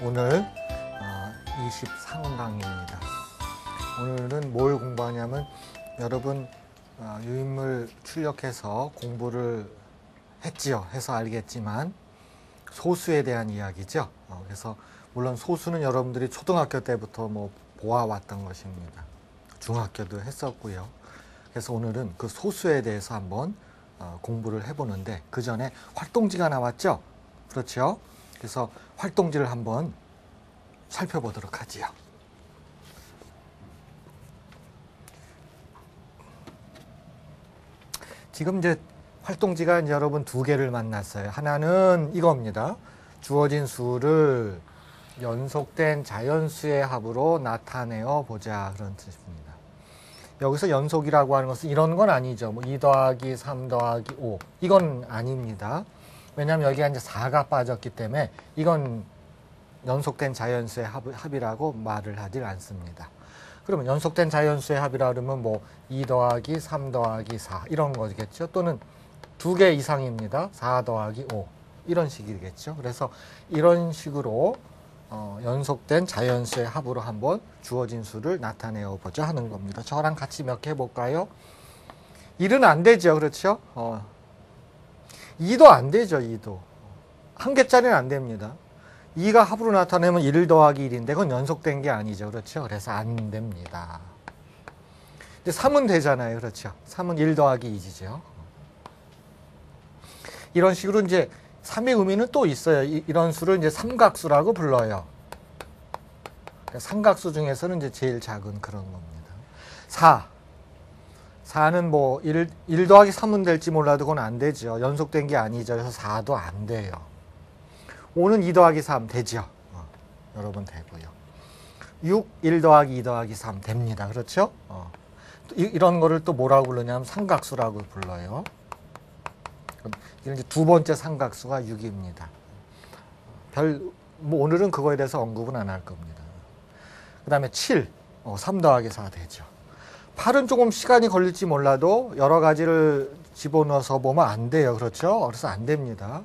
오늘 23강입니다. 오늘은 뭘 공부하냐면 여러분 유인물 출력해서 공부를 했지요. 해서 알겠지만 소수에 대한 이야기죠. 그래서 물론 소수는 여러분들이 초등학교 때부터 보아왔던 것입니다. 중학교도 했었고요. 그래서 오늘은 그 소수에 대해서 한번 공부를 해보는데 그 전에 활동지가 나왔죠. 그렇죠? 그래서 활동지를 한번 살펴보도록 하지요. 지금 이제 활동지가 이제 여러분 두 개를 만났어요. 하나는 이겁니다. 주어진 수를 연속된 자연수의 합으로 나타내어 보자, 그런 뜻입니다. 여기서 연속이라고 하는 것은 이런 건 아니죠. 2 더하기 3 더하기 5 이건 아닙니다. 왜냐하면 여기가 이제 4가 빠졌기 때문에 이건 연속된 자연수의 합이라고 말을 하질 않습니다. 그러면 연속된 자연수의 합이라 그러면 2 더하기 3 더하기 4 이런 거겠죠. 또는 2개 이상입니다. 4 더하기 5 이런 식이겠죠. 그래서 이런 식으로 연속된 자연수의 합으로 한번 주어진 수를 나타내어 보자 하는 겁니다. 저랑 같이 몇 개 해볼까요? 1은 안 되죠. 그렇죠? 2도 안 되죠. 2도. 한 개짜리는 안 됩니다. 2가 합으로 나타내면 1 더하기 1인데 그건 연속된 게 아니죠. 그렇죠? 그래서 안 됩니다. 근데 3은 되잖아요. 그렇죠? 3은 1 더하기 2죠. 이런 식으로 이제 3의 의미는 또 있어요. 이런 수를 이제 삼각수라고 불러요. 삼각수 중에서는 이제 제일 작은 그런 겁니다. 4는 1 더하기 3은 될지 몰라도 그건 안 되죠. 연속된 게 아니죠. 그래서 4도 안 돼요. 5는 2 더하기 3 되죠. 여러분 되고요. 6, 1 더하기 2 더하기 3 됩니다. 그렇죠? 이런 거를 또 뭐라고 부르냐면 삼각수라고 불러요. 이제 두 번째 삼각수가 6입니다. 오늘은 그거에 대해서 언급은 안 할 겁니다. 그 다음에 7, 3 더하기 4 되죠. 8은 조금 시간이 걸릴지 몰라도 여러 가지를 집어넣어서 보면 안 돼요. 그렇죠? 그래서 안 됩니다.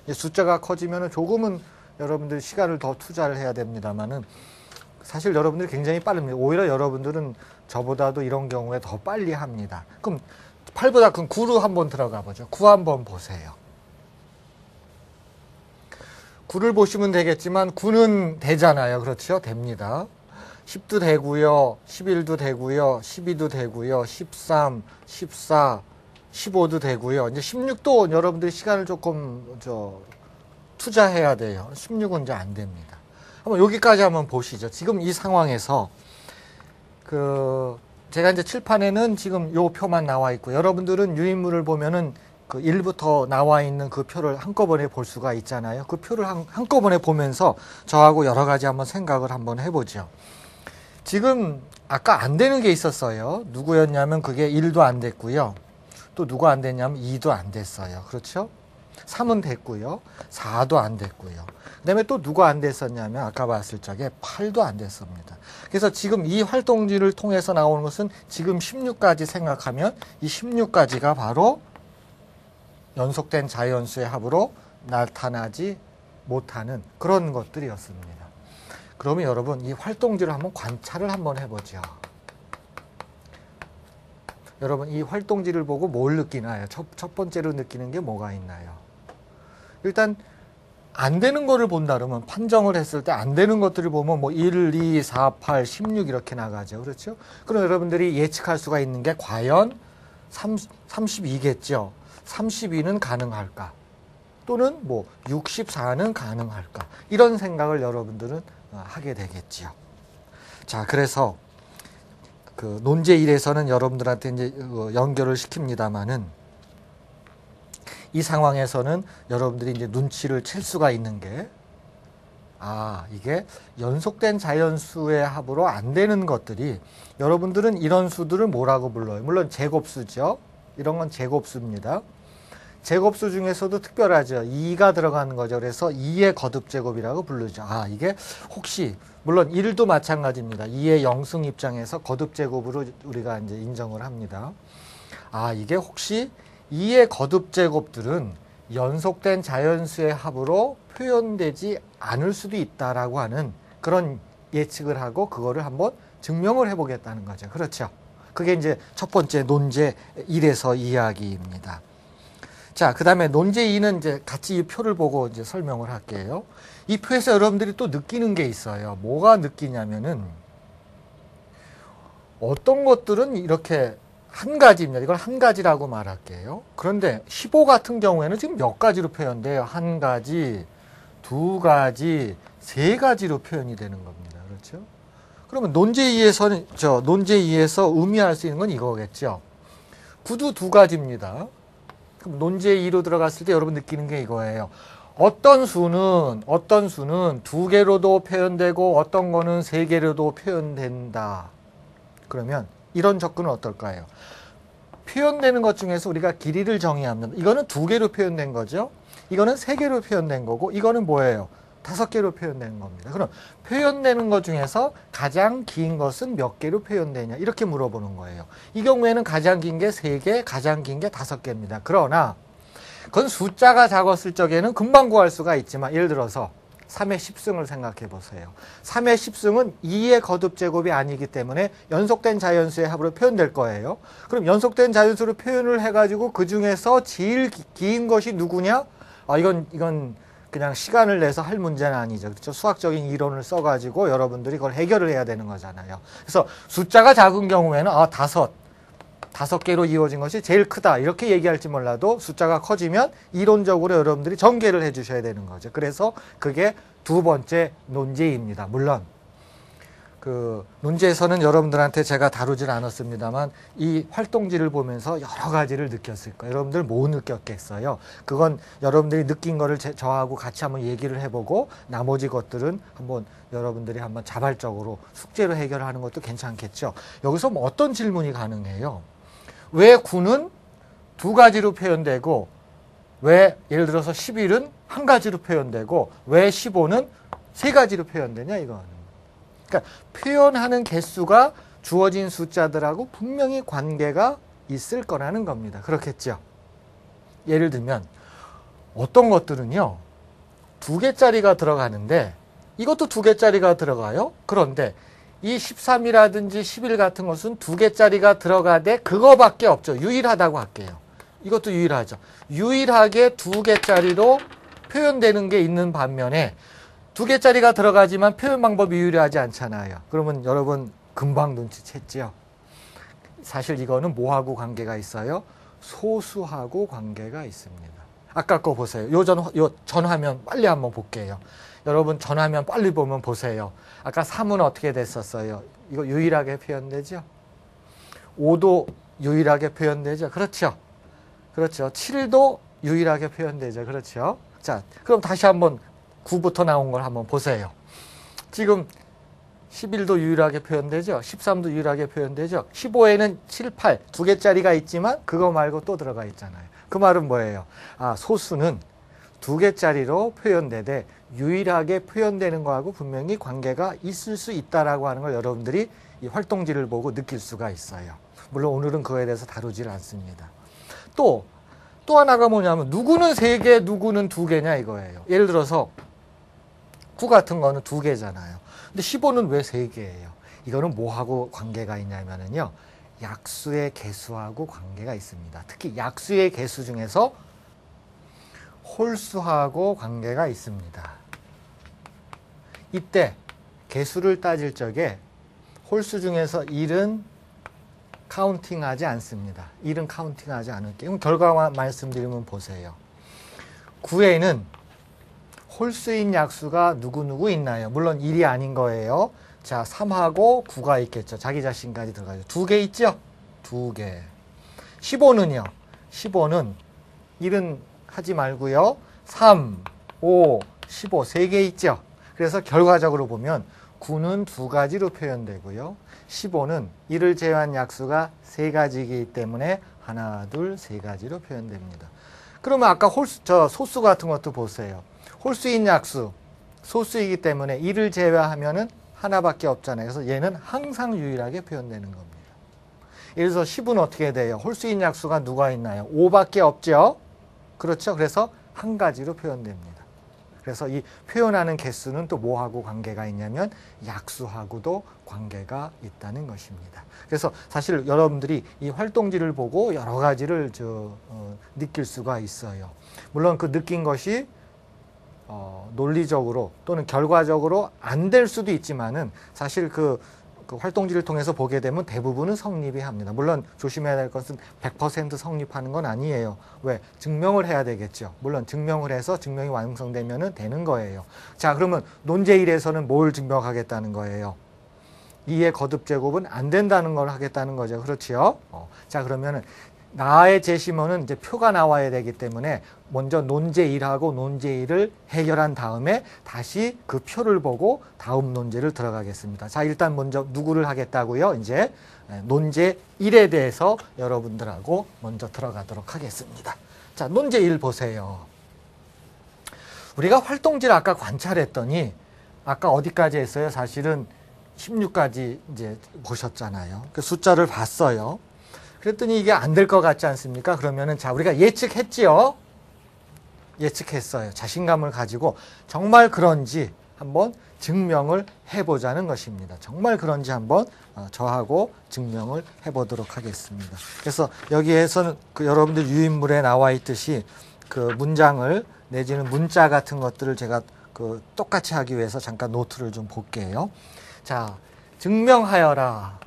숫자가 커지면 조금은 여러분들이 시간을 더 투자를 해야 됩니다만은 사실 여러분들이 굉장히 빠릅니다. 오히려 여러분들은 저보다도 이런 경우에 더 빨리 합니다. 그럼 8보다 큰 9로 한번 들어가 보죠. 9 한번 보세요. 9를 보시면 되겠지만 9는 되잖아요. 그렇죠? 됩니다. 10도 되고요. 11도 되고요. 12도 되고요. 13, 14, 15도 되고요. 이제 16도 여러분들이 시간을 조금 투자해야 돼요. 16은 이제 안 됩니다. 한번 여기까지 한번 보시죠. 지금 이 상황에서 제가 이제 칠판에는 지금 요 표만 나와 있고 여러분들은 유인물을 보면은 그 1부터 나와 있는 그 표를 한꺼번에 볼 수가 있잖아요. 그 표를 한꺼번에 보면서 저하고 여러 가지 한번 생각을 한번 해보죠. 지금 아까 안 되는 게 있었어요. 누구였냐면 그게 1도 안 됐고요. 또 누가 안 됐냐면 2도 안 됐어요. 그렇죠? 3은 됐고요. 4도 안 됐고요. 그 다음에 또 누가 안 됐었냐면 아까 봤을 적에 8도 안 됐습니다. 그래서 지금 이 활동지를 통해서 나오는 것은 지금 16까지 생각하면 이 16까지가 바로 연속된 자연수의 합으로 나타나지 못하는 그런 것들이었습니다. 그러면 여러분 이 활동지를 한번 관찰을 한번 해보죠. 여러분 이 활동지를 보고 뭘 느끼나요? 첫 번째로 느끼는 게 뭐가 있나요? 일단 안 되는 거를 본다 그러면 판정을 했을 때 안 되는 것들을 보면 1, 2, 4, 8, 16 이렇게 나가죠. 그렇죠? 그럼 여러분들이 예측할 수가 있는 게 과연 32겠죠. 32는 가능할까? 또는 64는 가능할까? 이런 생각을 여러분들은 하게 되겠지요. 자, 그래서 그 논제 1에서는 여러분들한테 이제 연결을 시킵니다만은 이 상황에서는 여러분들이 이제 눈치를 챌 수가 있는 게 이게 연속된 자연수의 합으로 안 되는 것들이 여러분들은 이런 수들을 뭐라고 불러요? 물론 제곱수죠. 이런 건 제곱수입니다. 제곱수 중에서도 특별하죠. 2가 들어가는 거죠. 그래서 2의 거듭제곱이라고 부르죠. 이게 혹시 물론 1도 마찬가지입니다. 2의 영승 입장에서 거듭제곱으로 우리가 이제 인정을 합니다. 이게 혹시 2의 거듭제곱들은 연속된 자연수의 합으로 표현되지 않을 수도 있다라고 하는 그런 예측을 하고 그거를 한번 증명을 해보겠다는 거죠. 그렇죠. 그게 이제 첫 번째 논제 1에서 이야기입니다. 자, 그 다음에 논제 2는 이제 같이 이 표를 보고 이제 설명을 할게요. 이 표에서 여러분들이 또 느끼는 게 있어요. 뭐가 느끼냐면은 어떤 것들은 이렇게 한 가지입니다. 이걸 한 가지라고 말할게요. 그런데 15 같은 경우에는 지금 몇 가지로 표현돼요? 한 가지, 두 가지, 세 가지로 표현이 되는 겁니다. 그렇죠? 그러면 논제 2에서 의미할 수 있는 건 이거겠죠. 구두 두 가지입니다. 그럼 논제 2로 들어갔을 때 여러분 느끼는 게 이거예요. 어떤 수는 두 개로도 표현되고 어떤 거는 세 개로도 표현된다. 그러면 이런 접근은 어떨까요? 표현되는 것 중에서 우리가 길이를 정의합니다. 이거는 두 개로 표현된 거죠. 이거는 세 개로 표현된 거고 이거는 뭐예요? 5개로 표현되는 겁니다. 그럼 표현되는 것 중에서 가장 긴 것은 몇 개로 표현되냐 이렇게 물어보는 거예요. 이 경우에는 가장 긴 게 3개, 가장 긴 게 5개입니다. 그러나 그건 숫자가 작았을 적에는 금방 구할 수가 있지만 예를 들어서 3의 10승을 생각해 보세요. 3의 10승은 2의 거듭제곱이 아니기 때문에 연속된 자연수의 합으로 표현될 거예요. 그럼 연속된 자연수로 표현을 해가지고 그 중에서 제일 긴 것이 누구냐? 이건 그냥 시간을 내서 할 문제는 아니죠. 그렇죠? 수학적인 이론을 써가지고 여러분들이 그걸 해결을 해야 되는 거잖아요. 그래서 숫자가 작은 경우에는 5개로 이루어진 것이 제일 크다 이렇게 얘기할지 몰라도 숫자가 커지면 이론적으로 여러분들이 전개를 해 주셔야 되는 거죠. 그래서 그게 두 번째 논제입니다. 물론 그 논제에서는 여러분들한테 제가 다루질 않았습니다만 이 활동지를 보면서 여러 가지를 느꼈을 거예요. 여러분들 뭐 느꼈겠어요? 그건 여러분들이 느낀 거를 저하고 같이 한번 얘기를 해보고 나머지 것들은 한번 여러분들이 한번 자발적으로 숙제로 해결하는 것도 괜찮겠죠. 여기서 뭐 어떤 질문이 가능해요? 왜 9는 두 가지로 표현되고 왜 예를 들어서 11은 한 가지로 표현되고 왜 15는 세 가지로 표현되냐 이거는. 그러니까 표현하는 개수가 주어진 숫자들하고 분명히 관계가 있을 거라는 겁니다. 그렇겠죠? 예를 들면 어떤 것들은요. 2개짜리가 들어가는데 이것도 2개짜리가 들어가요. 그런데 이 13이라든지 11 같은 것은 2개짜리가 들어가되 그거밖에 없죠. 유일하다고 할게요. 이것도 유일하죠. 유일하게 2개짜리로 표현되는 게 있는 반면에 2개짜리가 들어가지만 표현 방법이 유일하지 않잖아요. 그러면 여러분 금방 눈치챘죠. 사실 이거는 뭐하고 관계가 있어요? 소수하고 관계가 있습니다. 아까 거 보세요. 요 전화면 빨리 한번 볼게요. 여러분 전화면 빨리 보면 보세요. 아까 3은 어떻게 됐었어요? 이거 유일하게 표현되죠? 5도 유일하게 표현되죠? 그렇죠? 그렇죠. 7도 유일하게 표현되죠? 그렇죠? 자, 그럼 다시 한번 9부터 나온 걸 한번 보세요. 지금 11도 유일하게 표현되죠? 13도 유일하게 표현되죠? 15에는 7, 8 2개짜리가 있지만 그거 말고 또 들어가 있잖아요. 그 말은 뭐예요? 소수는 2개짜리로 표현되되 유일하게 표현되는 거하고 분명히 관계가 있을 수 있다라고 하는 걸 여러분들이 이 활동지를 보고 느낄 수가 있어요. 물론 오늘은 그거에 대해서 다루질 않습니다. 또 하나가 뭐냐면 누구는 3개, 누구는 2개냐 이거예요. 예를 들어서 9 같은 거는 2개잖아요. 근데 15는 왜 3개예요? 이거는 뭐하고 관계가 있냐면요. 약수의 개수하고 관계가 있습니다. 특히 약수의 개수 중에서 홀수하고 관계가 있습니다. 이때 개수를 따질 적에 홀수 중에서 1은 카운팅하지 않습니다. 1은 카운팅하지 않을게요. 그럼 결과만 말씀드리면 보세요. 9에는 홀수인 약수가 누구 있나요? 물론 1이 아닌 거예요. 자, 3하고 9가 있겠죠. 자기 자신까지 들어가죠. 2개 있죠? 2개. 15는요? 15는 1은 하지 말고요. 3, 5, 15 3개 있죠? 그래서 결과적으로 보면 9는 2가지로 표현되고요. 15는 1을 제외한 약수가 3가지이기 때문에 하나, 둘, 3가지로 표현됩니다. 그러면 아까 소수 같은 것도 보세요. 홀수인 약수, 소수이기 때문에 1을 제외하면은 하나밖에 없잖아요. 그래서 얘는 항상 유일하게 표현되는 겁니다. 예를 들어서 10은 어떻게 돼요? 홀수인 약수가 누가 있나요? 5밖에 없죠? 그렇죠? 그래서 한 가지로 표현됩니다. 그래서 이 표현하는 개수는 또 뭐하고 관계가 있냐면 약수하고도 관계가 있다는 것입니다. 그래서 사실 여러분들이 이 활동지를 보고 여러 가지를 느낄 수가 있어요. 물론 그 느낀 것이 논리적으로 또는 결과적으로 안 될 수도 있지만은 사실 그 활동지를 통해서 보게 되면 대부분은 성립이 합니다. 물론 조심해야 될 것은 100% 성립하는 건 아니에요. 왜? 증명을 해야 되겠죠. 물론 증명을 해서 증명이 완성되면은 되는 거예요. 자, 그러면 논제 1에서는 뭘 증명하겠다는 거예요? 2의 거듭 제곱은 안 된다는 걸 하겠다는 거죠. 그렇지요? 자, 그러면은 나의 제시문은 이제 표가 나와야 되기 때문에 먼저 논제 1하고 논제 1을 해결한 다음에 다시 그 표를 보고 다음 논제를 들어가겠습니다. 자, 일단 먼저 누구를 하겠다고요? 이제 논제 1에 대해서 여러분들하고 먼저 들어가도록 하겠습니다. 자, 논제 1 보세요. 우리가 활동지를 아까 관찰했더니 아까 어디까지 했어요? 사실은 16까지 이제 보셨잖아요. 그 숫자를 봤어요. 그랬더니 이게 안 될 것 같지 않습니까? 그러면은 자, 우리가 예측했지요? 예측했어요. 자신감을 가지고 정말 그런지 한번 증명을 해보자는 것입니다. 정말 그런지 한번 저하고 증명을 해보도록 하겠습니다. 그래서 여기에서는 여러분들 유인물에 나와 있듯이 그 문장을 내지는 문자 같은 것들을 제가 똑같이 하기 위해서 잠깐 노트를 좀 볼게요. 자, 증명하여라.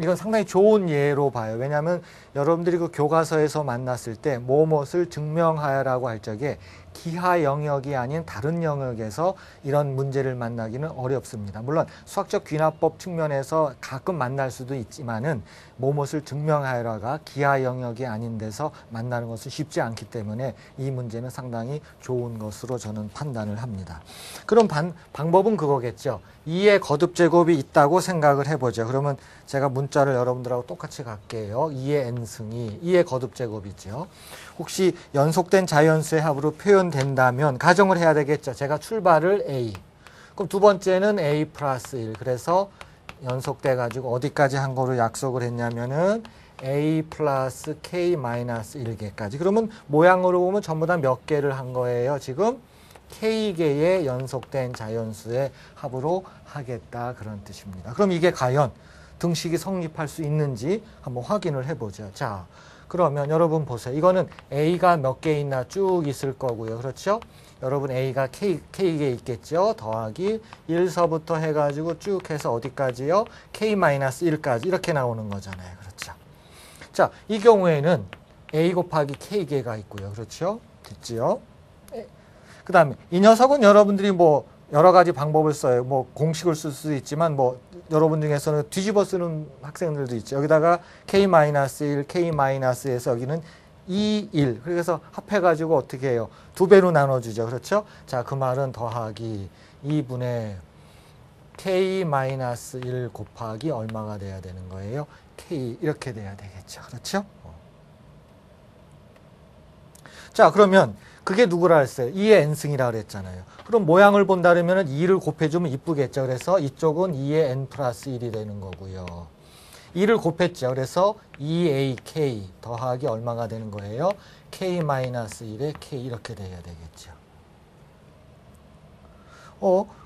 이건 상당히 좋은 예로 봐요. 왜냐하면 여러분들이 그 교과서에서 만났을 때 무엇을 증명하여라고 할 적에 기하 영역이 아닌 다른 영역에서 이런 문제를 만나기는 어렵습니다. 물론 수학적 귀납법 측면에서 가끔 만날 수도 있지만은 무엇을 증명하여라가 기하 영역이 아닌 데서 만나는 것은 쉽지 않기 때문에 이 문제는 상당히 좋은 것으로 저는 판단을 합니다. 그럼 방법은 그거겠죠. 2의 거듭 제곱이 있다고 생각을 해보죠. 그러면 제가 문자를 여러분들하고 똑같이 갈게요. 2의 n승이 2의 거듭 제곱이죠. 혹시 연속된 자연수의 합으로 표현된다면 가정을 해야 되겠죠. 제가 출발을 A. 그럼 두 번째는 A 플러스 1. 그래서 연속돼 가지고 어디까지 한 거로 약속을 했냐면은 A 플러스 K 마이너스 1개까지. 그러면 모양으로 보면 전부 다 몇 개를 한 거예요. 지금 K개의 연속된 자연수의 합으로 하겠다. 그런 뜻입니다. 그럼 이게 과연 등식이 성립할 수 있는지 한번 확인을 해보죠. 자, 그러면 여러분 보세요. 이거는 A가 몇 개 있나 쭉 있을 거고요. 그렇죠? 여러분 A가 K개 있겠죠? 더하기 1서부터 해가지고 쭉 해서 어디까지요? K-1까지 이렇게 나오는 거잖아요. 그렇죠? 자, 이 경우에는 A 곱하기 K개가 있고요. 그렇죠? 됐지요? 그 다음에 이 녀석은 여러분들이 뭐 여러 가지 방법을 써요. 뭐 공식을 쓸 수도 있지만 뭐 여러분 중에서는 뒤집어 쓰는 학생들도 있죠. 여기다가 K-1, K-에서 여기는 2, 1. 그래서 합해가지고 어떻게 해요? 2배로 나눠주죠. 그렇죠? 자, 그 말은 더하기 2분의 K-1 곱하기 얼마가 돼야 되는 거예요? K 이렇게 돼야 되겠죠. 그렇죠? 자, 그러면 그게 누구라 했어요? 2의 n승이라 그랬잖아요. 그럼 모양을 본다면 2를 곱해주면 이쁘겠죠. 그래서 이쪽은 2의 n 플러스 1이 되는 거고요. 2를 곱했죠. 그래서 2ak 더하기 얼마가 되는 거예요? k-1의 k 이렇게 돼야 되겠죠.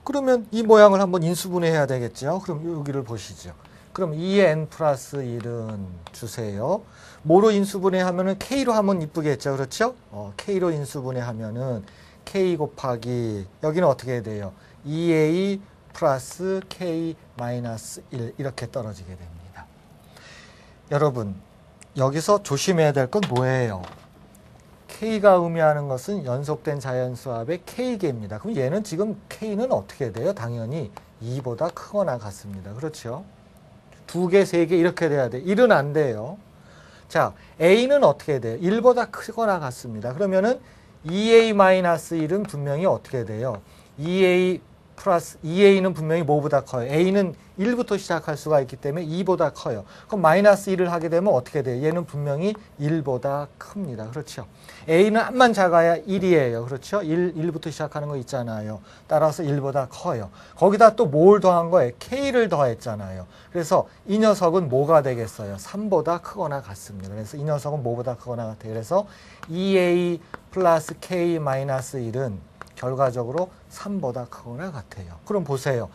그러면 이 모양을 한번 인수분해해야 되겠죠. 그럼 여기를 보시죠. 그럼 2의 n 플러스 1은 주세요. 뭐로 인수분해하면은 k로 하면 이쁘겠죠. 그렇죠? k로 인수분해하면은 k 곱하기 여기는 어떻게 돼요? 2a 플러스 k 마이너스 1 이렇게 떨어지게 됩니다. 여러분 여기서 조심해야 될 건 뭐예요? k가 의미하는 것은 연속된 자연수합의 k개입니다. 그럼 얘는 지금 k는 어떻게 돼요? 당연히 2보다 크거나 같습니다. 그렇죠? 2개, 3개 이렇게 돼야 돼. 1은 안 돼요. 자, a는 어떻게 돼요? 1보다 크거나 같습니다. 그러면은 2a-1은 분명히 어떻게 돼요? 2a는 분명히 뭐보다 커요? a는 1부터 시작할 수가 있기 때문에 2보다 커요. 그럼 마이너스 1을 하게 되면 어떻게 돼요? 얘는 분명히 1보다 큽니다. 그렇죠? a는 암만 작아야 1이에요. 그렇죠? 1부터 시작하는 거 있잖아요. 따라서 1보다 커요. 거기다 또 뭘 더한 거예요? k를 더했잖아요. 그래서 이 녀석은 뭐가 되겠어요? 3보다 크거나 같습니다. 그래서 이 녀석은 뭐보다 크거나 같아요. 그래서 2a 플러스 k 마이너스 1은 결과적으로 3보다 크거나 같아요. 그럼 보세요.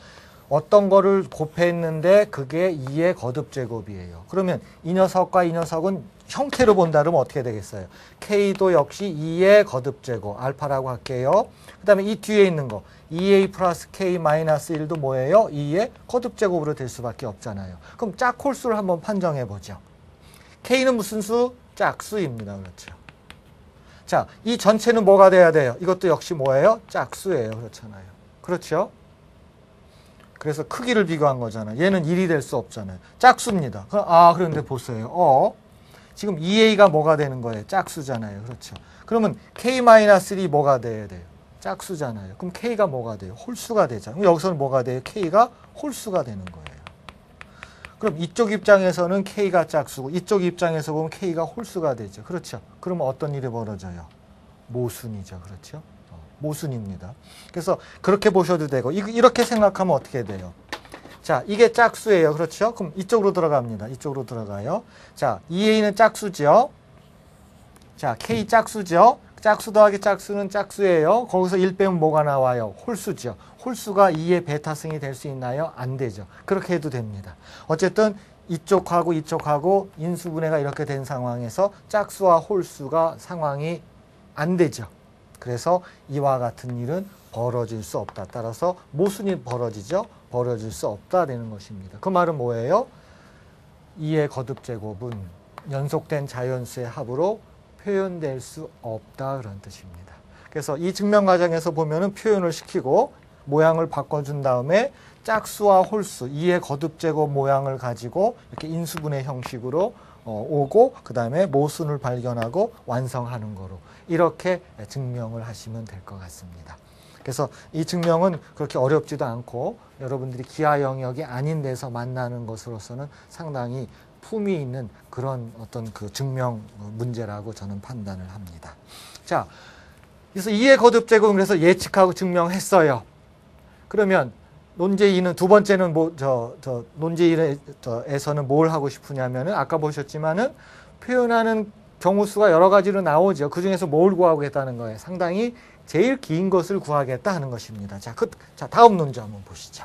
어떤 거를 곱했는데 그게 2의 거듭제곱이에요. 그러면 이 녀석과 이 녀석은 형태로 본다 그러면 어떻게 되겠어요? K도 역시 2의 거듭제곱, 알파라고 할게요. 그 다음에 이 뒤에 있는 거 2A 플러스 K 마이너스 1도 뭐예요? 2의 거듭제곱으로 될 수밖에 없잖아요. 그럼 짝홀수를 한번 판정해 보죠. K는 무슨 수? 짝수입니다. 그렇죠. 자, 이 전체는 뭐가 돼야 돼요? 이것도 역시 뭐예요? 짝수예요. 그렇잖아요. 그렇죠? 그래서 크기를 비교한 거잖아요. 얘는 1이 될 수 없잖아요. 짝수입니다. 그런데 보세요. 지금 2A가 뭐가 되는 거예요? 짝수잖아요. 그렇죠. 그러면 K-1이 뭐가 돼야 돼요? 짝수잖아요. 그럼 K가 뭐가 돼요? 홀수가 되잖아요. 그럼 여기서는 뭐가 돼요? K가 홀수가 되는 거예요. 그럼 이쪽 입장에서는 K가 짝수고 이쪽 입장에서 보면 K가 홀수가 되죠. 그렇죠. 그러면 어떤 일이 벌어져요? 모순이죠. 그렇죠. 모순입니다. 그래서 그렇게 보셔도 되고 이렇게 생각하면 어떻게 돼요? 자, 이게 짝수예요. 그렇죠? 그럼 이쪽으로 들어갑니다. 이쪽으로 들어가요. 자, 2A는 짝수죠. 자, K 짝수죠. 짝수 더하기 짝수는 짝수예요. 거기서 1 빼면 뭐가 나와요? 홀수죠. 홀수가 2의 베타승이 될 수 있나요? 안 되죠. 그렇게 해도 됩니다. 어쨌든 이쪽하고 이쪽하고 인수분해가 이렇게 된 상황에서 짝수와 홀수가 상황이 안 되죠. 그래서 이와 같은 일은 벌어질 수 없다. 따라서 모순이 벌어지죠. 벌어질 수 없다 되는 것입니다. 그 말은 뭐예요? 2의 거듭제곱은 연속된 자연수의 합으로 표현될 수 없다 그런 뜻입니다. 그래서 이 증명 과정에서 보면은 표현을 시키고 모양을 바꿔준 다음에 짝수와 홀수 2의 거듭제곱 모양을 가지고 이렇게 인수분해 형식으로 오고 그 다음에 모순을 발견하고 완성하는 거로 이렇게 증명을 하시면 될 것 같습니다. 그래서 이 증명은 그렇게 어렵지도 않고 여러분들이 기하 영역이 아닌 데서 만나는 것으로서는 상당히 품위 있는 그런 어떤 그 증명 문제라고 저는 판단을 합니다. 자, 그래서 2의 거듭제곱은 그래서 예측하고 증명했어요. 그러면 논제 2는 두 번째는 논제 1에서는 뭘 하고 싶으냐면은 아까 보셨지만은 표현하는 경우 수가 여러 가지로 나오죠. 그 중에서 뭘 구하겠다는 거예요. 상당히 제일 긴 것을 구하겠다 하는 것입니다. 자, 다음 논제 한번 보시죠.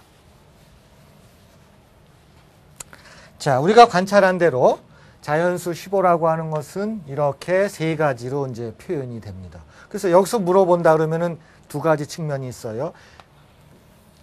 자, 우리가 관찰한 대로 자연수 15라고 하는 것은 이렇게 세 가지로 이제 표현이 됩니다. 그래서 여기서 물어본다 그러면은 두 가지 측면이 있어요.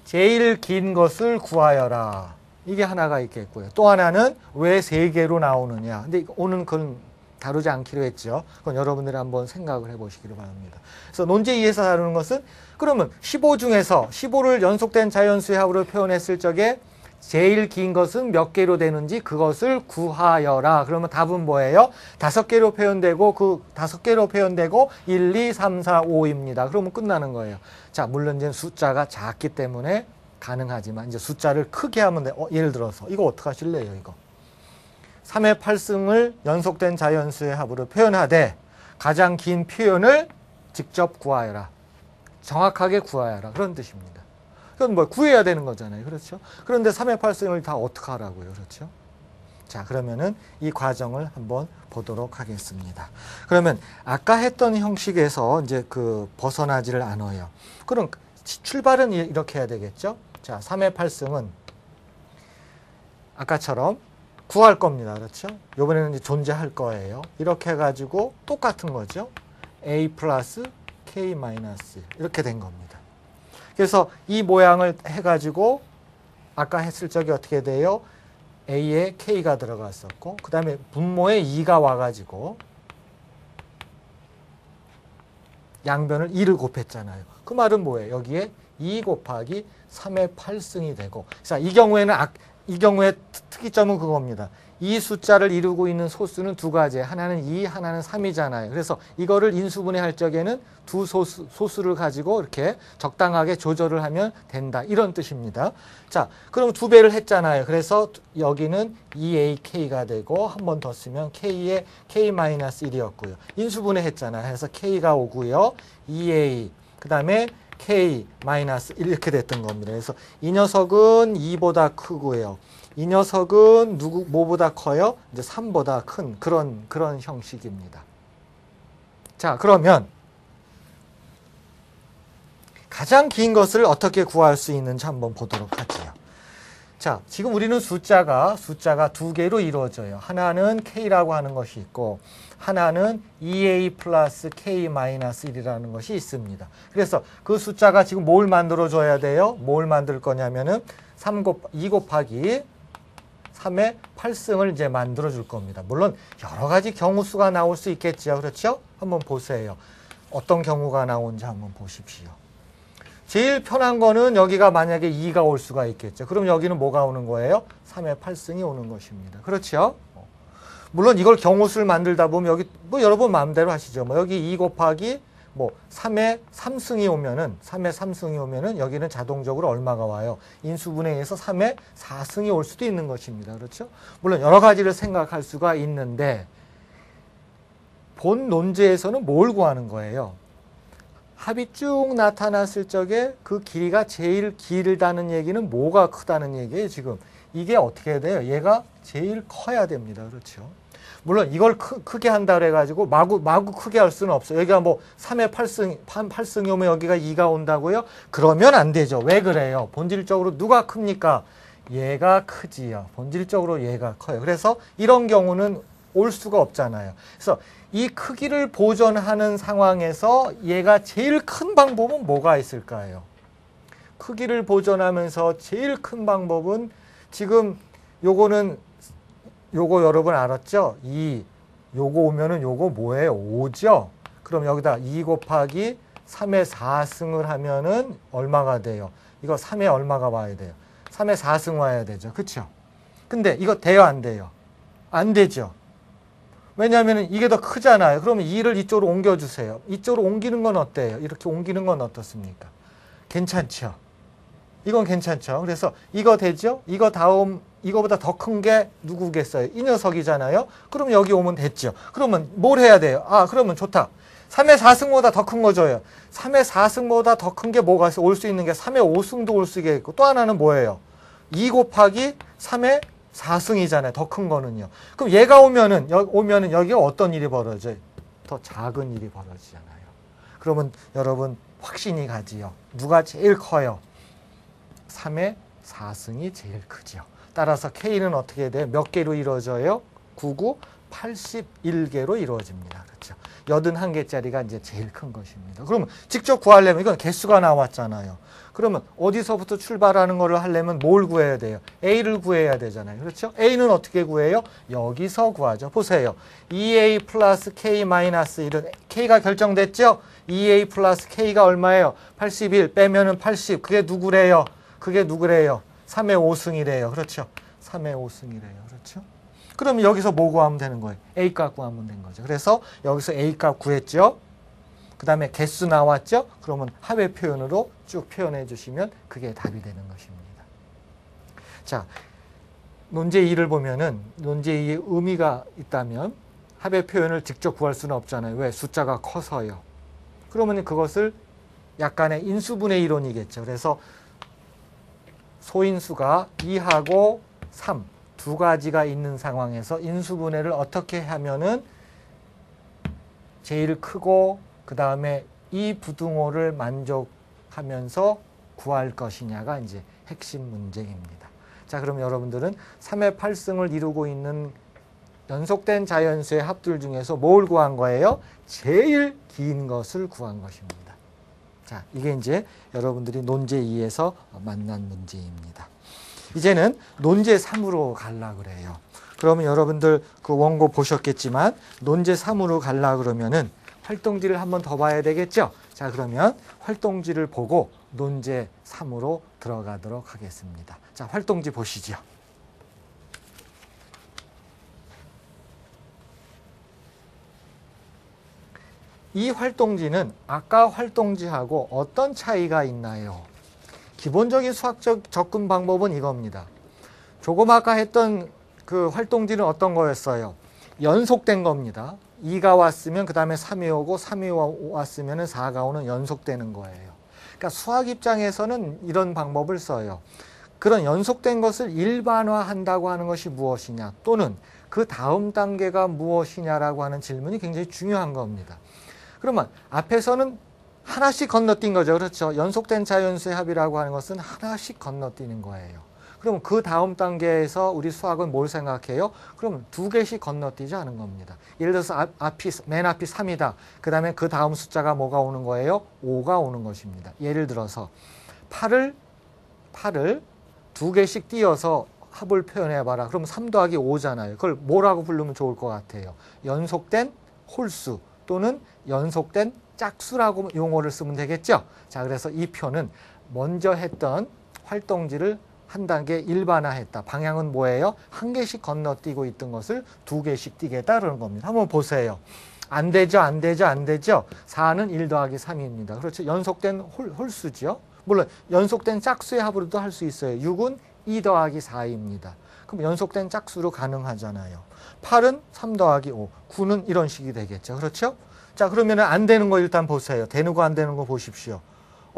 제일 긴 것을 구하여라. 이게 하나가 있겠고요. 또 하나는 왜 세 개로 나오느냐. 근데 오늘 그건 다루지 않기로 했죠. 그건 여러분들이 한번 생각을 해보시기를 바랍니다. 그래서 논제 2에서 다루는 것은 그러면 15 중에서 15를 연속된 자연수의 합으로 표현했을 적에 제일 긴 것은 몇 개로 되는지 그것을 구하여라. 그러면 답은 뭐예요? 5개로 표현되고 그 5개로 표현되고 1, 2, 3, 4, 5입니다. 그러면 끝나는 거예요. 자, 물론 이제 숫자가 작기 때문에 가능하지만 이제 숫자를 크게 하면 돼. 예를 들어서 이거 어떻게 하실래요? 이거 3의 8승을 연속된 자연수의 합으로 표현하되 가장 긴 표현을 직접 구하여라. 정확하게 구하여라. 그런 뜻입니다. 그건 뭐 구해야 되는 거잖아요. 그렇죠? 그런데 3의 8승을 다 어떻게 하라고요? 그렇죠? 자, 그러면은 이 과정을 한번 보도록 하겠습니다. 그러면 아까 했던 형식에서 이제 벗어나지를 않아요. 그럼 출발은 이렇게 해야 되겠죠? 자, 3의 8승은 아까처럼 구할 겁니다. 그렇죠? 이번에는 이제 존재할 거예요. 이렇게 해가지고 똑같은 거죠. A 플러스 K 마이너스 이렇게 된 겁니다. 그래서 이 모양을 해가지고 아까 했을 적에 어떻게 돼요? A에 K가 들어갔었고 그 다음에 분모에 2가 와가지고 양변을 2를 곱했잖아요. 그 말은 뭐예요? 여기에 2 곱하기 3의 8승이 되고 자, 이 경우에 특이점은 그겁니다. 이 숫자를 이루고 있는 소수는 두 가지. 하나는 2, 하나는 3이잖아요. 그래서 이거를 인수분해할 적에는 두 소수를 가지고 이렇게 적당하게 조절을 하면 된다. 이런 뜻입니다. 자, 그럼 두 배를 했잖아요. 그래서 여기는 2AK가 되고 한 번 더 쓰면 K에 K-1이었고요. 인수분해 했잖아요. 그래서 K가 오고요. 2A 그 다음에 K-1 이렇게 됐던 겁니다. 그래서 이 녀석은 2보다 크고요. 이 녀석은 뭐보다 커요? 이제 3보다 큰 그런 형식입니다. 자, 그러면 가장 긴 것을 어떻게 구할 수 있는지 한번 보도록 하지요. 자, 지금 우리는 숫자가 두 개로 이루어져요. 하나는 K라고 하는 것이 있고 하나는 2A 플러스 K 마이너스 1이라는 것이 있습니다. 그래서 그 숫자가 지금 뭘 만들어줘야 돼요? 뭘 만들 거냐면은 2 곱하기 3의 8승을 이제 만들어줄 겁니다. 물론 여러 가지 경우수가 나올 수 있겠죠. 그렇죠? 한번 보세요. 어떤 경우가 나오는지 한번 보십시오. 제일 편한 거는 여기가 만약에 2가 올 수가 있겠죠. 그럼 여기는 뭐가 오는 거예요? 3의 8승이 오는 것입니다. 그렇죠? 물론 이걸 경우수를 만들다 보면 여기 뭐 여러분 마음대로 하시죠. 뭐 여기 2 곱하기 뭐 3의 3승이 오면은 여기는 자동적으로 얼마가 와요? 인수분해에 의해서 3의 4승이 올 수도 있는 것입니다. 그렇죠? 물론 여러 가지를 생각할 수가 있는데 본 논제에서는 뭘 구하는 거예요? 합이 쭉 나타났을 적에 그 길이가 제일 길다는 얘기는 뭐가 크다는 얘기예요, 지금. 이게 어떻게 돼요? 얘가 제일 커야 됩니다. 그렇죠? 물론 이걸 크게 한다 그래가지고 마구 크게 할 수는 없어요. 여기가 뭐 3의 8승이 오면 여기가 2가 온다고요? 그러면 안 되죠. 왜 그래요? 본질적으로 누가 큽니까? 얘가 크지요. 본질적으로 얘가 커요. 그래서 이런 경우는 올 수가 없잖아요. 그래서 이 크기를 보존하는 상황에서 얘가 제일 큰 방법은 뭐가 있을까요? 크기를 보존하면서 제일 큰 방법은 지금 요거 여러분 알았죠? 2, 요거 오면은 요거 뭐예요? 5죠? 그럼 여기다 2 곱하기 3의 4승을 하면은 얼마가 돼요? 이거 3의 얼마가 와야 돼요? 3의 4승 와야 되죠. 그쵸? 근데 이거 돼요? 안 돼요? 안 되죠. 왜냐하면 이게 더 크잖아요. 그러면 2를 이쪽으로 옮겨주세요. 이쪽으로 옮기는 건 어때요? 이렇게 옮기는 건 어떻습니까? 괜찮죠? 이건 괜찮죠? 그래서 이거 되죠? 이거 다음, 이거보다 더 큰 게 누구겠어요? 이 녀석이잖아요? 그럼 여기 오면 됐죠? 그러면 뭘 해야 돼요? 아, 그러면 좋다. 3의 4승보다 더 큰 거 줘요. 3의 4승보다 더 큰 게 뭐가 있어? 올 수 있는 게 3의 5승도 올 수 있고 또 하나는 뭐예요? 2 곱하기 3의 4승이잖아요. 더 큰 거는요. 그럼 얘가 오면은 여기가 어떤 일이 벌어져요? 더 작은 일이 벌어지잖아요. 그러면 여러분 확신이 가지요. 누가 제일 커요? 3의 4승이 제일 크죠. 따라서 K는 어떻게 돼요? 몇 개로 이루어져요? 99, 81개로 이루어집니다. 그렇죠? 81개짜리가 이제 제일 큰 것입니다. 그러면 직접 구하려면 이건 개수가 나왔잖아요. 그러면 어디서부터 출발하는 거를 하려면 뭘 구해야 돼요? A를 구해야 되잖아요. 그렇죠? A는 어떻게 구해요? 여기서 구하죠. 보세요. 2A 플러스 K 마이너스 1은 K가 결정됐죠? 2A 플러스 K가 얼마예요? 81 빼면은 80. 그게 누구래요? 3의 5승이래요. 그렇죠? 3의 5승이래요. 그렇죠? 그럼 여기서 뭐 구하면 되는 거예요? A값 구하면 된 거죠. 그래서 여기서 A값 구했죠? 그 다음에 개수 나왔죠? 그러면 합의 표현으로 쭉 표현해 주시면 그게 답이 되는 것입니다. 자, 논제 2를 보면은 논제 2의 의미가 있다면 합의 표현을 직접 구할 수는 없잖아요. 왜? 숫자가 커서요. 그러면 그것을 약간의 인수분해 이론이겠죠. 그래서 소인수가 2하고 3 두 가지가 있는 상황에서 인수분해를 어떻게 하면은 제일 크고 그 다음에 이 부등호를 만족하면서 구할 것이냐가 이제 핵심 문제입니다. 자, 그럼 여러분들은 3의 8승을 이루고 있는 연속된 자연수의 합들 중에서 뭘 구한 거예요? 제일 긴 것을 구한 것입니다. 자, 이게 이제 여러분들이 논제 2에서 만난 문제입니다. 이제는 논제 3으로 갈라 그래요. 그러면 여러분들 그 원고 보셨겠지만 논제 3으로 갈라 그러면은 활동지를 한번 더 봐야 되겠죠? 자, 그러면 활동지를 보고 논제 3으로 들어가도록 하겠습니다. 자, 활동지 보시죠. 이 활동지는 아까 활동지하고 어떤 차이가 있나요? 기본적인 수학적 접근 방법은 이겁니다. 조금 아까 했던 그 활동지는 어떤 거였어요? 연속된 겁니다. 2가 왔으면 그 다음에 3이 오고 3이 왔으면 4가 오는 연속되는 거예요. 그러니까 수학 입장에서는 이런 방법을 써요. 그런 연속된 것을 일반화한다고 하는 것이 무엇이냐 또는 그 다음 단계가 무엇이냐라고 하는 질문이 굉장히 중요한 겁니다. 그러면 앞에서는 하나씩 건너뛴 거죠. 그렇죠. 연속된 자연수의 합이라고 하는 것은 하나씩 건너뛰는 거예요. 그럼 그 다음 단계에서 우리 수학은 뭘 생각해요? 그럼 두 개씩 건너뛰지 않은 겁니다. 예를 들어서 맨 앞이 3이다. 그 다음에 그 다음 숫자가 뭐가 오는 거예요? 5가 오는 것입니다. 예를 들어서 8을 두 개씩 띄어서 합을 표현해봐라. 그럼 3 더하기 5잖아요. 그걸 뭐라고 부르면 좋을 것 같아요? 연속된 홀수 또는 연속된 짝수라고 용어를 쓰면 되겠죠? 자, 그래서 이 표는 먼저 했던 활동지를 한 단계 일반화했다. 방향은 뭐예요? 한 개씩 건너뛰고 있던 것을 두 개씩 뛰겠다 그러는 겁니다. 한번 보세요. 안 되죠, 안 되죠, 안 되죠. 4는 1 더하기 3입니다. 그렇죠. 연속된 홀수죠. 물론 연속된 짝수의 합으로도 할 수 있어요. 6은 2 더하기 4입니다. 그럼 연속된 짝수로 가능하잖아요. 8은 3 더하기 5, 9는 이런 식이 되겠죠. 그렇죠? 자, 그러면 안 되는 거 일단 보세요. 되는 거 안 되는 거 보십시오.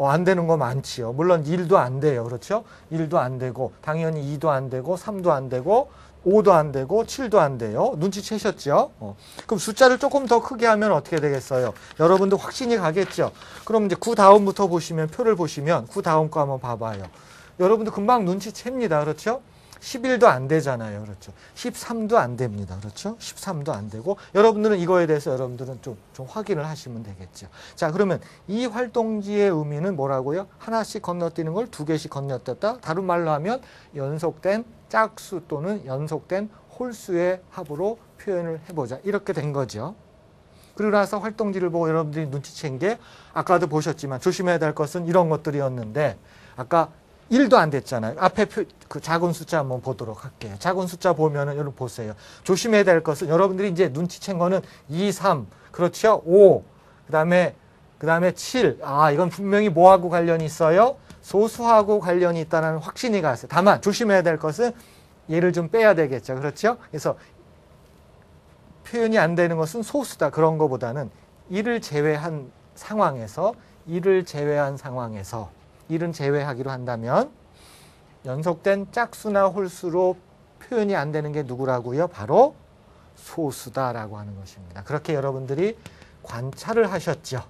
안 되는 거 많지요. 물론 1도 안 돼요. 그렇죠? 1도 안 되고 당연히 2도 안 되고 3도 안 되고 5도 안 되고 7도 안 돼요. 눈치채셨죠? 그럼 숫자를 조금 더 크게 하면 어떻게 되겠어요? 여러분도 확신이 가겠죠? 그럼 이제 9 다음부터 보시면 표를 보시면 9 다음 거 한번 봐봐요. 여러분도 금방 눈치챕니다. 그렇죠? 11도 안 되잖아요. 그렇죠? 13도 안 됩니다. 그렇죠? 13도 안 되고 여러분들은 이거에 대해서 여러분들은 좀 확인을 하시면 되겠죠. 자, 그러면 이 활동지의 의미는 뭐라고요? 하나씩 건너뛰는 걸 두 개씩 건너뛰었다. 다른 말로 하면 연속된 짝수 또는 연속된 홀수의 합으로 표현을 해보자. 이렇게 된 거죠. 그러고 나서 활동지를 보고 여러분들이 눈치챈 게 아까도 보셨지만 조심해야 될 것은 이런 것들이었는데 아까 1도 안 됐잖아요. 앞에 그 작은 숫자 한번 보도록 할게요. 작은 숫자 보면은 여러분 보세요. 조심해야 될 것은 여러분들이 이제 눈치챈 거는 2, 3, 그렇죠? 5, 그다음에 7. 아, 이건 분명히 뭐하고 관련이 있어요? 소수하고 관련이 있다는 확신이 갔어요. 다만 조심해야 될 것은 얘를 좀 빼야 되겠죠. 그렇죠? 그래서 표현이 안 되는 것은 소수다. 그런 것보다는 이를 제외한 상황에서 이를 제외하기로 한다면 연속된 짝수나 홀수로 표현이 안 되는 게 누구라고요? 바로 소수다라고 하는 것입니다. 그렇게 여러분들이 관찰을 하셨죠.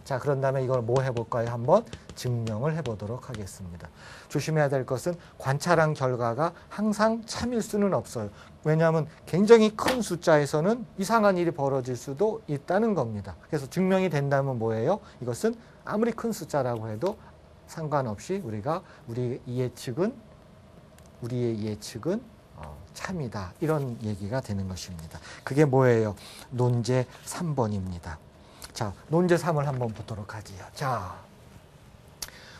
자, 그런 다음에 이걸 뭐 해볼까요? 한번 증명을 해보도록 하겠습니다. 조심해야 될 것은 관찰한 결과가 항상 참일 수는 없어요. 왜냐하면 굉장히 큰 숫자에서는 이상한 일이 벌어질 수도 있다는 겁니다. 그래서 증명이 된다면 뭐예요? 이것은 아무리 큰 숫자라고 해도 상관없이 우리의 예측은 참이다. 이런 얘기가 되는 것입니다. 그게 뭐예요? 논제 3번입니다. 자, 논제 3을 한번 보도록 하지요. 자,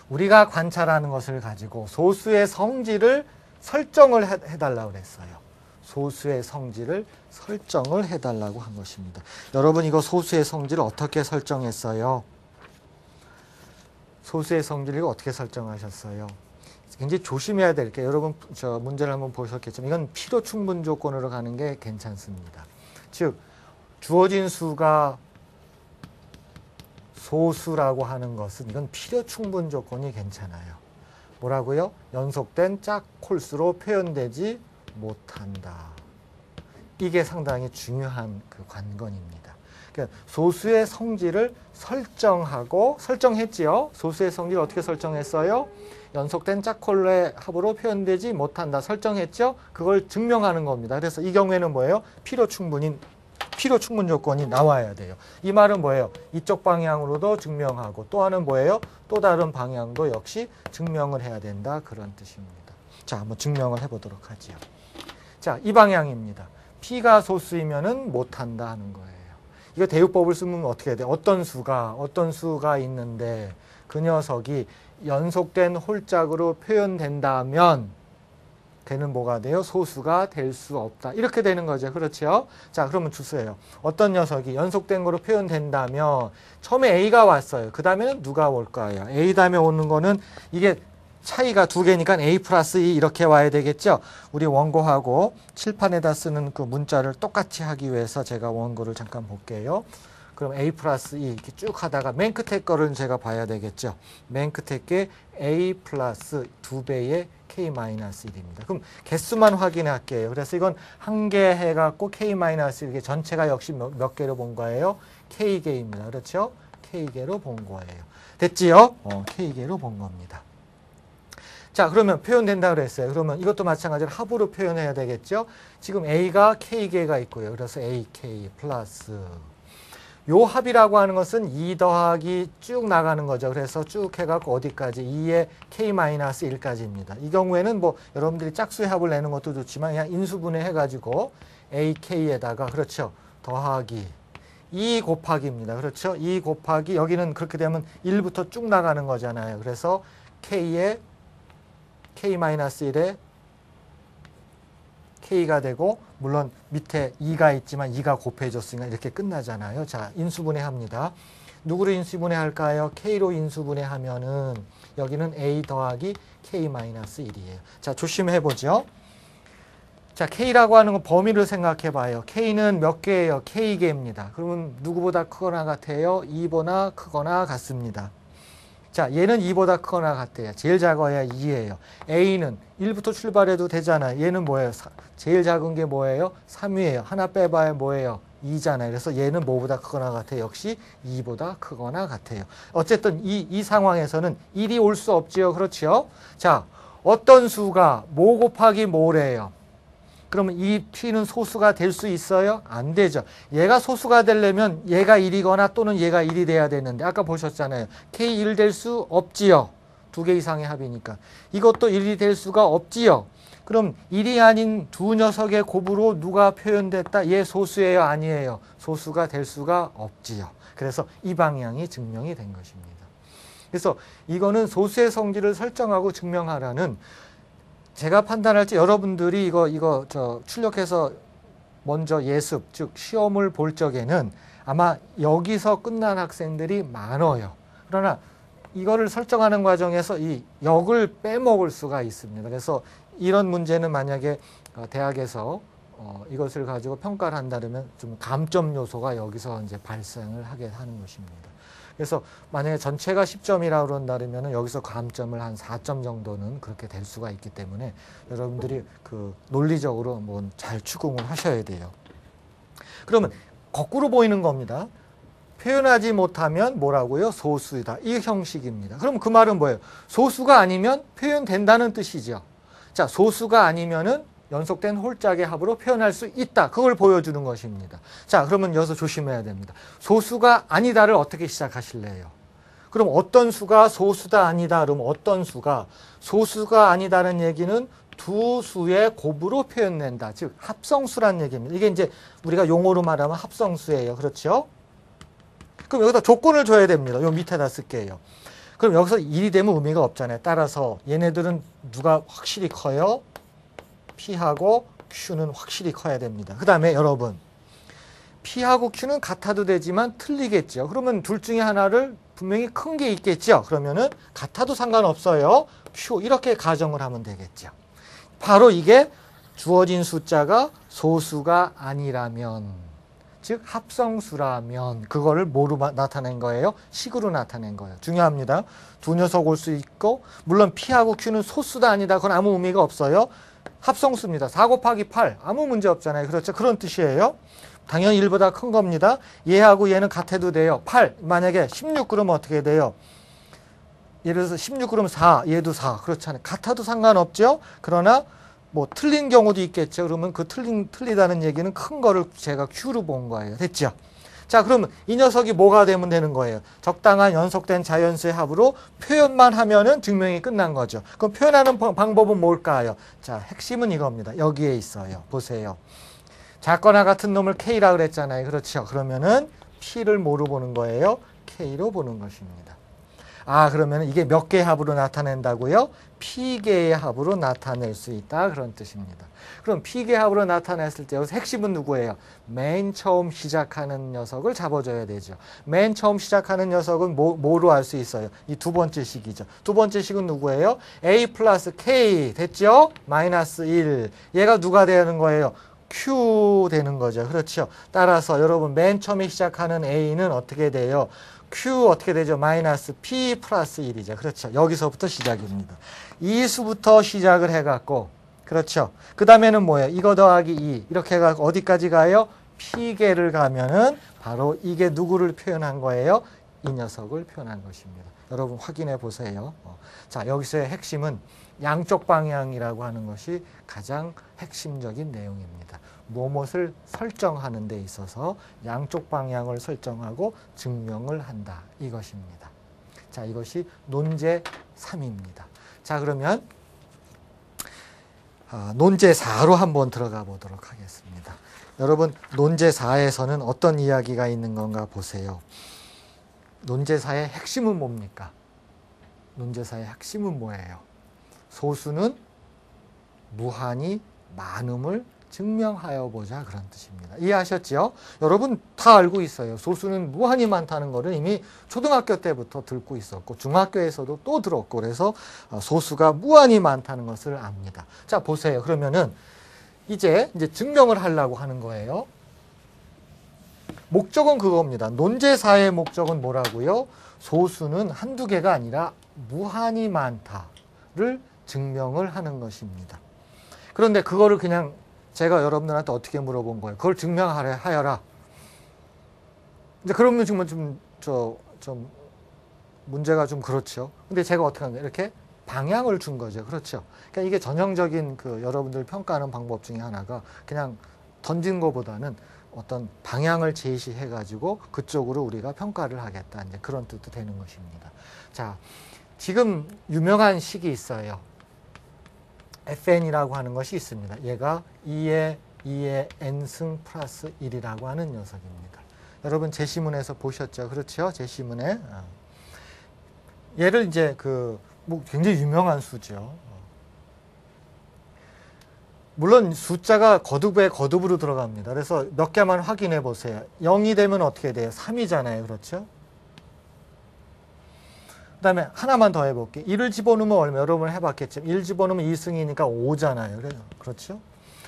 우리가 관찰하는 것을 가지고 소수의 성질을 설정을 해달라고 그랬어요. 소수의 성질을 설정을 해달라고 한 것입니다. 여러분, 이거 소수의 성질을 어떻게 설정했어요? 소수의 성질을 어떻게 설정하셨어요? 굉장히 조심해야 될 게, 여러분 저 문제를 한번 보셨겠지만 이건 필요 충분 조건으로 가는 게 괜찮습니다. 즉 주어진 수가 소수라고 하는 것은 이건 필요 충분 조건이 괜찮아요. 뭐라고요? 연속된 짝홀수로 표현되지 못한다. 이게 상당히 중요한 그 관건입니다. 소수의 성질을 설정했지요. 소수의 성질을 어떻게 설정했어요? 연속된 짝홀의 합으로 표현되지 못한다. 설정했죠? 그걸 증명하는 겁니다. 그래서 이 경우에는 뭐예요? 필요 충분 조건이 나와야 돼요. 이 말은 뭐예요? 이쪽 방향으로도 증명하고 또 하나는 뭐예요? 또 다른 방향도 역시 증명을 해야 된다. 그런 뜻입니다. 자, 한번 증명을 해보도록 하지요. 자, 이 방향입니다. P가 소수이면은 못한다 하는 거예요. 이거 대유법을 쓰면 어떻게 해야 돼? 어떤 수가 있는데 그 녀석이 연속된 홀짝으로 표현된다면 걔는 뭐가 돼요? 소수가 될 수 없다. 이렇게 되는 거죠. 그렇죠? 자, 그러면 주세요. 어떤 녀석이 연속된 거로 표현된다면 처음에 A가 왔어요. 그 다음에는 누가 올까요? A 다음에 오는 거는 이게 차이가 두 개니까 A 플러스 2 이렇게 와야 되겠죠. 우리 원고하고 칠판에다 쓰는 그 문자를 똑같이 하기 위해서 제가 원고를 잠깐 볼게요. 그럼 A 플러스 2 이렇게 쭉 하다가 맨 끝에 거를 제가 봐야 되겠죠. 맨 끝에 게 A 플러스 2배의 K 마이너스 1입니다. 그럼 개수만 확인할게요. 그래서 이건 한 개 해갖고 K 마이너스 1개 전체가 역시 몇 개로 본 거예요? K개입니다. 그렇죠? K개로 본 거예요. 됐지요? K개로 본 겁니다. 자, 그러면 표현된다 그랬어요. 그러면 이것도 마찬가지로 합으로 표현해야 되겠죠? 지금 A가 K개가 있고요. 그래서 AK 플러스 요 합이라고 하는 것은 2 더하기 쭉 나가는 거죠. 그래서 쭉 해갖고 어디까지? 2에 K-1까지입니다. 이 경우에는 뭐 여러분들이 짝수의 합을 내는 것도 좋지만 그냥 인수분해 해가지고 AK에다가 그렇죠. 더하기 2 곱하기입니다. 그렇죠. 2 곱하기 여기는 그렇게 되면 1부터 쭉 나가는 거잖아요. 그래서 K에 K-1에 K가 되고 물론 밑에 2가 있지만 2가 곱해졌으니까 이렇게 끝나잖아요. 자, 인수분해 합니다. 누구로 인수분해 할까요? K로 인수분해 하면은 여기는 A 더하기 K-1이에요. 자, 조심해 보죠. 자, K라고 하는 건 범위를 생각해 봐요. K는 몇 개예요? K개입니다. 그러면 누구보다 크거나 같아요? 2보다 크거나 같습니다. 자, 얘는 2보다 크거나 같아요. 제일 작아야 2예요. A는 1부터 출발해도 되잖아요. 얘는 뭐예요? 제일 작은 게 뭐예요? 3이에요. 하나 빼봐야 뭐예요? 2잖아요. 그래서 얘는 뭐보다 크거나 같아요? 역시 2보다 크거나 같아요. 어쨌든 이 상황에서는 1이 올 수 없지요. 그렇죠? 자, 어떤 수가 뭐 곱하기 뭐래요? 그러면 이 P는 소수가 될 수 있어요? 안 되죠. 얘가 소수가 되려면 얘가 1이거나 또는 얘가 1이 돼야 되는데 아까 보셨잖아요. K 1 될 수 없지요. 2개 이상의 합이니까. 이것도 1이 될 수가 없지요. 그럼 1이 아닌 두 녀석의 곱으로 누가 표현됐다? 얘 소수예요? 아니에요? 소수가 될 수가 없지요. 그래서 이 방향이 증명이 된 것입니다. 그래서 이거는 소수의 성질을 설정하고 증명하라는 제가 판단할 때 여러분들이 이거 출력해서 먼저 예습, 즉 시험을 볼 적에는 아마 여기서 끝난 학생들이 많아요. 그러나 이거를 설정하는 과정에서 이 역을 빼먹을 수가 있습니다. 그래서 이런 문제는 만약에 대학에서 이것을 가지고 평가를 한다면 좀 감점 요소가 여기서 이제 발생을 하게 하는 것입니다. 그래서 만약에 전체가 10점이라고 그런다면 여기서 감점을 한 4점 정도는 그렇게 될 수가 있기 때문에 여러분들이 그 논리적으로 뭐 잘 추궁을 하셔야 돼요. 그러면 거꾸로 보이는 겁니다. 표현하지 못하면 뭐라고요? 소수이다. 이 형식입니다. 그럼 그 말은 뭐예요? 소수가 아니면 표현된다는 뜻이죠. 자, 소수가 아니면은 연속된 홀짝의 합으로 표현할 수 있다. 그걸 보여주는 것입니다. 자, 그러면 여기서 조심해야 됩니다. 소수가 아니다를 어떻게 시작하실래요? 그럼 어떤 수가 소수다 아니다 그러면 어떤 수가 소수가 아니다는 얘기는 두 수의 곱으로 표현된다. 즉 합성수란 얘기입니다. 이게 이제 우리가 용어로 말하면 합성수예요. 그렇죠? 그럼 여기다 조건을 줘야 됩니다. 요 밑에다 쓸게요. 그럼 여기서 1이 되면 의미가 없잖아요. 따라서 얘네들은 누가 확실히 커요? P하고 Q는 확실히 커야 됩니다. 그 다음에 여러분 P하고 Q는 같아도 되지만 틀리겠죠. 그러면 둘 중에 하나를 분명히 큰 게 있겠죠. 그러면은 같아도 상관없어요. Q 이렇게 가정을 하면 되겠죠. 바로 이게 주어진 숫자가 소수가 아니라면 즉 합성수라면 그거를 뭐로 나타낸 거예요? 식으로 나타낸 거예요. 중요합니다. 두 녀석 올 수 있고 물론 P하고 Q는 소수다 아니다. 그건 아무 의미가 없어요. 합성수입니다. 4 곱하기 8 아무 문제 없잖아요. 그렇죠? 그런 뜻이에요. 당연히 1보다 큰 겁니다. 얘하고 얘는 같아도 돼요. 8 만약에 16 그러면 어떻게 돼요? 예를 들어서 16 그러면 4 얘도 4 그렇잖아요. 같아도 상관없죠. 그러나 뭐 틀린 경우도 있겠죠. 그러면 그 틀리다는 얘기는 큰 거를 제가 Q로 본 거예요. 됐죠? 자, 그러면 이 녀석이 뭐가 되면 되는 거예요? 적당한 연속된 자연수의 합으로 표현만 하면은 증명이 끝난 거죠. 그럼 표현하는 방법은 뭘까요? 자, 핵심은 이겁니다. 여기에 있어요. 보세요. 작거나 같은 놈을 K라 그랬잖아요. 그렇죠? 그러면은 P를 뭐로 보는 거예요? K로 보는 것입니다. 아, 그러면 이게 몇 개의 합으로 나타낸다고요? P개의 합으로 나타낼 수 있다. 그런 뜻입니다. 그럼 P개의 합으로 나타냈을 때 여기서 핵심은 누구예요? 맨 처음 시작하는 녀석을 잡아줘야 되죠. 맨 처음 시작하는 녀석은 뭐로 알 수 있어요? 이 두 번째 식이죠. 두 번째 식은 누구예요? A 플러스 K 됐죠? 마이너스 1. 얘가 누가 되는 거예요? Q 되는 거죠. 그렇죠? 따라서 여러분 맨 처음에 시작하는 A는 어떻게 돼요? Q 어떻게 되죠? 마이너스 P 플러스 1이죠. 그렇죠. 여기서부터 시작입니다. 이 수부터 시작을 해갖고 그렇죠. 그 다음에는 뭐예요? 이거 더하기 2 이렇게 해갖고 어디까지 가요? P개를 가면은 바로 이게 누구를 표현한 거예요? 이 녀석을 표현한 것입니다. 여러분 확인해 보세요. 자, 여기서의 핵심은 양쪽 방향이라고 하는 것이 가장 핵심적인 내용입니다. 무엇을 설정하는 데 있어서 양쪽 방향을 설정하고 증명을 한다. 이것입니다. 자, 이것이 논제 3입니다. 자, 그러면 논제 4로 한번 들어가 보도록 하겠습니다. 여러분, 논제 4에서는 어떤 이야기가 있는 건가 보세요. 논제 4의 핵심은 뭡니까? 논제 4의 핵심은 뭐예요? 소수는 무한히 많음을 증명하여 보자, 그런 뜻입니다. 이해하셨죠? 여러분 다 알고 있어요. 소수는 무한히 많다는 것은 이미 초등학교 때부터 듣고 있었고 중학교에서도 또 들었고, 그래서 소수가 무한히 많다는 것을 압니다. 자, 보세요. 그러면은 이제 증명을 하려고 하는 거예요. 목적은 그겁니다. 논제사의 목적은 뭐라고요? 소수는 한두 개가 아니라 무한히 많다를 증명을 하는 것입니다. 그런데 그거를 그냥 제가 여러분들한테 어떻게 물어본 거예요? 그걸 증명하여라. 이제 그러면 정말 좀 문제가 좀 그렇죠. 근데 제가 어떻게 한 거예요? 이렇게 방향을 준 거죠. 그렇죠. 그러니까 이게 전형적인 여러분들 평가하는 방법 중에 하나가 그냥 던진 것보다는 어떤 방향을 제시해 가지고 그쪽으로 우리가 평가를 하겠다, 이제 그런 뜻도 되는 것입니다. 자, 지금 유명한 식이 있어요. fn이라고 하는 것이 있습니다. 얘가 2의 n승 플러스 1이라고 하는 녀석입니다. 여러분 제시문에서 보셨죠? 그렇죠? 제시문에. 얘를 이제 뭐 굉장히 유명한 수죠. 물론 숫자가 거듭에 거듭으로 들어갑니다. 그래서 몇 개만 확인해 보세요. 0이 되면 어떻게 돼요? 3이잖아요. 그렇죠? 그 다음에 하나만 더 해볼게요. 1을 집어넣으면 얼마? 여러분 해봤겠지만 1 집어넣으면 2승이니까 5잖아요. 그렇죠?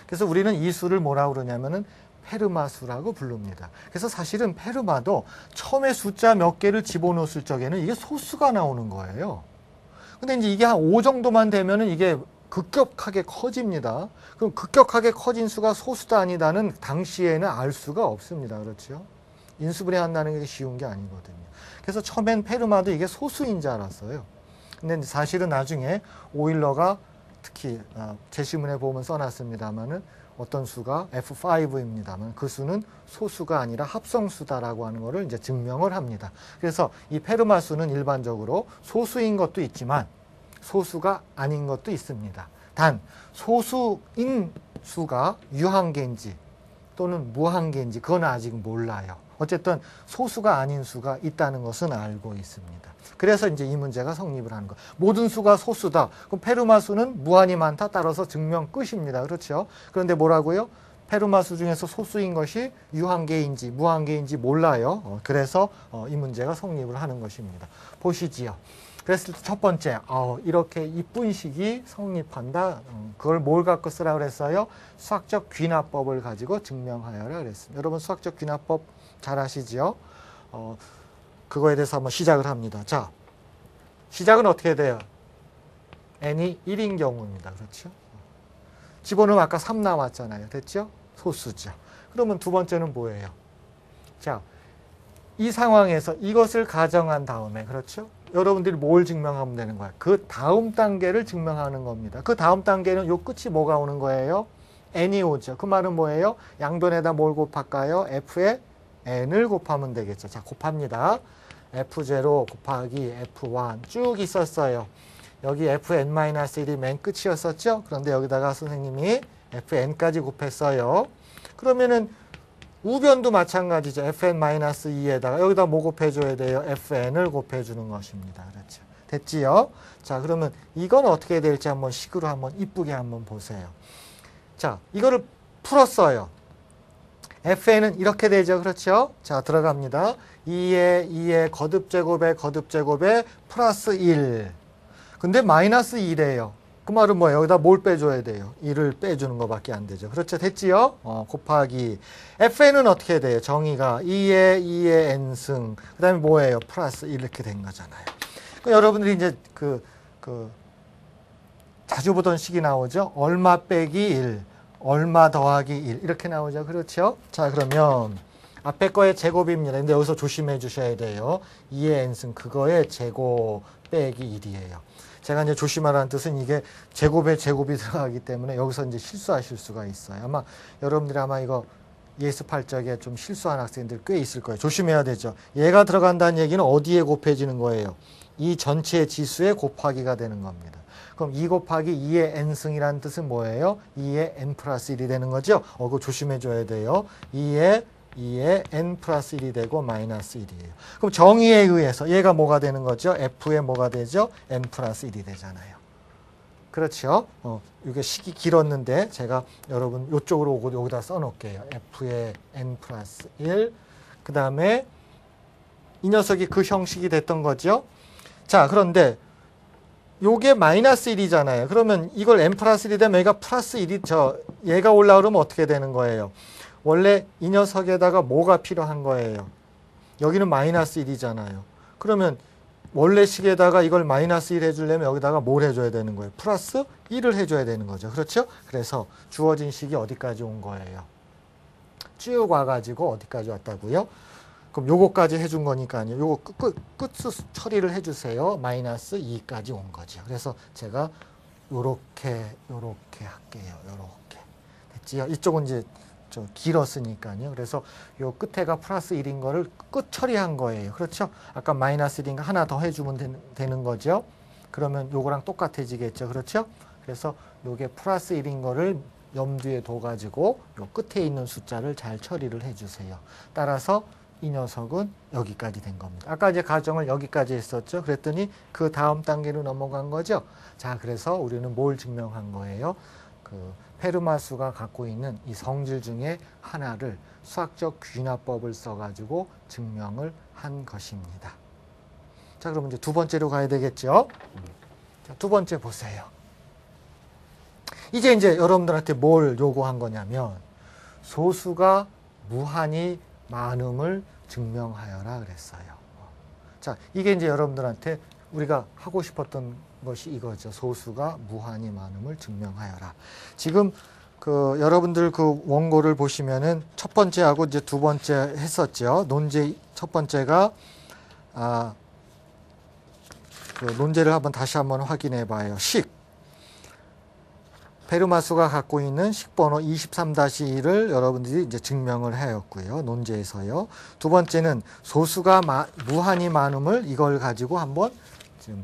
그래서 우리는 이 수를 뭐라고 그러냐면은 페르마 수라고 부릅니다. 그래서 사실은 페르마도 처음에 숫자 몇 개를 집어넣었을 적에는 이게 소수가 나오는 거예요. 근데 이제 이게 한 5 정도만 되면은 이게 급격하게 커집니다. 그럼 급격하게 커진 수가 소수다 아니다는 당시에는 알 수가 없습니다. 그렇죠? 인수분해한다는 게 쉬운 게 아니거든요. 그래서 처음엔 페르마도 이게 소수인 줄 알았어요. 근데 사실은 나중에 오일러가 특히 제시문에 보면 써놨습니다만은 어떤 수가 F5입니다만 그 수는 소수가 아니라 합성수다라고 하는 것을 이제 증명을 합니다. 그래서 이 페르마 수는 일반적으로 소수인 것도 있지만 소수가 아닌 것도 있습니다. 단 소수인 수가 유한계인지 또는 무한계인지 그건 아직 몰라요. 어쨌든 소수가 아닌 수가 있다는 것은 알고 있습니다. 그래서 이제 이 문제가 성립을 하는 거. 모든 수가 소수다. 그럼 페르마 수는 무한히 많다. 따라서 증명 끝입니다. 그렇죠? 그런데 뭐라고요? 페르마 수 중에서 소수인 것이 유한계인지 무한계인지 몰라요. 그래서 이 문제가 성립을 하는 것입니다. 보시지요. 그랬을 때 첫 번째, 이렇게 이쁜 식이 성립한다. 그걸 뭘 갖고 쓰라 그랬어요? 수학적 귀납법을 가지고 증명하여라 그랬습니다. 여러분 수학적 귀납법 잘 아시죠? 그거에 대해서 한번 시작을 합니다. 자, 시작은 어떻게 돼요? n이 1인 경우입니다. 그렇죠? 집어넣으면 아까 3 나왔잖아요. 됐죠? 소수죠. 그러면 두 번째는 뭐예요? 자, 이 상황에서 이것을 가정한 다음에, 그렇죠? 여러분들이 뭘 증명하면 되는 거야? 그 다음 단계를 증명하는 겁니다. 그 다음 단계는 요 끝이 뭐가 오는 거예요? n이 오죠. 그 말은 뭐예요? 양변에다 뭘 곱할까요? f에 n을 곱하면 되겠죠. 자, 곱합니다. f0 곱하기 f1 쭉 있었어요. 여기 fn-1이 맨 끝이었었죠. 그런데 여기다가 선생님이 fn까지 곱했어요. 그러면은 우변도 마찬가지죠. fn-2에다가 여기다 뭐 곱해줘야 돼요? fn을 곱해주는 것입니다. 그렇죠. 됐지요? 자, 그러면 이건 어떻게 될지 한번 식으로 한번 이쁘게 한번 보세요. 자, 이거를 풀었어요. fn은 이렇게 되죠. 그렇죠? 자, 들어갑니다. 2의 거듭제곱에 플러스 1. 근데 마이너스 2래요. 그 말은 뭐예요? 여기다 뭘 빼줘야 돼요? 1을 빼주는 것밖에 안 되죠. 그렇죠? 됐지요? 곱하기. fn은 어떻게 돼요? 정의가 2의 n승. 그 다음에 뭐예요? 플러스 1 이렇게 된 거잖아요. 그러니까 여러분들이 이제 자주 보던 식이 나오죠? 얼마 빼기 1, 얼마 더하기 1. 이렇게 나오죠. 그렇죠? 자, 그러면 앞에 거의 제곱입니다. 근데 여기서 조심해 주셔야 돼요. 2의 n승 그거의 제곱 빼기 1이에요. 제가 이제 조심하라는 뜻은 이게 제곱에 제곱이 들어가기 때문에 여기서 이제 실수하실 수가 있어요. 아마 여러분들이 아마 이거 예습할 적에 좀 실수한 학생들 꽤 있을 거예요. 조심해야 되죠. 얘가 들어간다는 얘기는 어디에 곱해지는 거예요? 이 전체 지수에 곱하기가 되는 겁니다. 그럼 2 곱하기 2의 n승이라는 뜻은 뭐예요? 2의 n 플러스 1이 되는 거죠? 그거 조심해 줘야 돼요. 2의 n 플러스 1이 되고 마이너스 1이에요. 그럼 정의에 의해서 얘가 뭐가 되는 거죠? f의 뭐가 되죠? n 플러스 1이 되잖아요. 그렇죠? 이게 식이 길었는데 제가 여러분 이쪽으로 오고 여기다 써놓을게요. f의 n 플러스 1. 그 다음에 이 녀석이 그 형식이 됐던 거죠. 자, 그런데 요게 마이너스 1이잖아요. 그러면 이걸 n 플러스 1이 되면 얘가 플러스 1이 얘가 올라오면 어떻게 되는 거예요? 원래 이 녀석에다가 뭐가 필요한 거예요? 여기는 마이너스 1이잖아요. 그러면 원래 식에다가 이걸 마이너스 1 해주려면 여기다가 뭘 해줘야 되는 거예요? 플러스 1을 해줘야 되는 거죠. 그렇죠? 그래서 주어진 식이 어디까지 온 거예요? 쭉 와가지고 어디까지 왔다고요? 그럼 요거까지 해준 거니까요. 요거 끝 처리를 해주세요. 마이너스 2까지 온 거죠. 그래서 제가 요렇게 할게요. 요렇게. 됐지요? 이쪽은 이제 좀 길었으니까요. 그래서 요 끝에가 플러스 1인 거를 끝 처리한 거예요. 그렇죠? 아까 마이너스 1인가 하나 더 해주면 되는 거죠. 그러면 요거랑 똑같아지겠죠. 그렇죠? 그래서 요게 플러스 1인 거를 염두에 둬가지고 요 끝에 있는 숫자를 잘 처리를 해주세요. 따라서 이 녀석은 여기까지 된 겁니다. 아까 이제 가정을 여기까지 했었죠. 그랬더니 그 다음 단계로 넘어간 거죠. 자, 그래서 우리는 뭘 증명한 거예요? 페르마수가 갖고 있는 이 성질 중에 하나를 수학적 귀납법을 써가지고 증명을 한 것입니다. 자, 그럼 이제 두 번째로 가야 되겠죠. 자, 두 번째 보세요. 이제 여러분들한테 뭘 요구한 거냐면 소수가 무한히 많음을 증명하여라 그랬어요. 자, 이게 이제 여러분들한테 우리가 하고 싶었던 것이 이거죠. 소수가 무한히 많음을 증명하여라. 지금 여러분들 그 원고를 보시면은 첫 번째하고 이제 두 번째 했었죠. 논제 첫 번째가 논제를 다시 한번 확인해 봐요. 페르마수가 갖고 있는 식번호 23-1을 여러분들이 이제 증명을 하였고요. 논제에서요. 두 번째는 소수가 무한히 많음을 이걸 가지고 한번 지금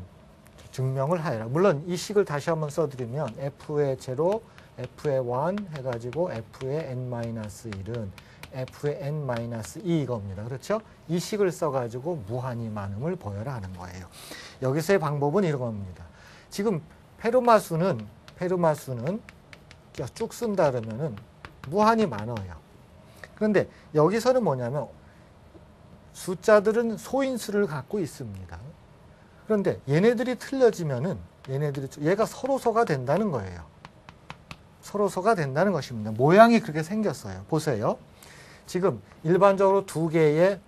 증명을 하여라. 물론 이 식을 다시 한번 써드리면 f의 제로, f의 1 해가지고 f의 n-1은 f의 n-2 이겁니다. 그렇죠? 이 식을 써가지고 무한히 많음을 보여라 하는 거예요. 여기서의 방법은 이런 겁니다. 지금 페르마수는 쭉 쓴다 그러면은 무한히 많아요. 그런데 여기서는 뭐냐면 숫자들은 소인수를 갖고 있습니다. 그런데 얘네들이 틀려지면은 얘가 서로소가 된다는 거예요. 서로소가 된다는 것입니다. 모양이 그렇게 생겼어요. 보세요. 지금 일반적으로 두 개의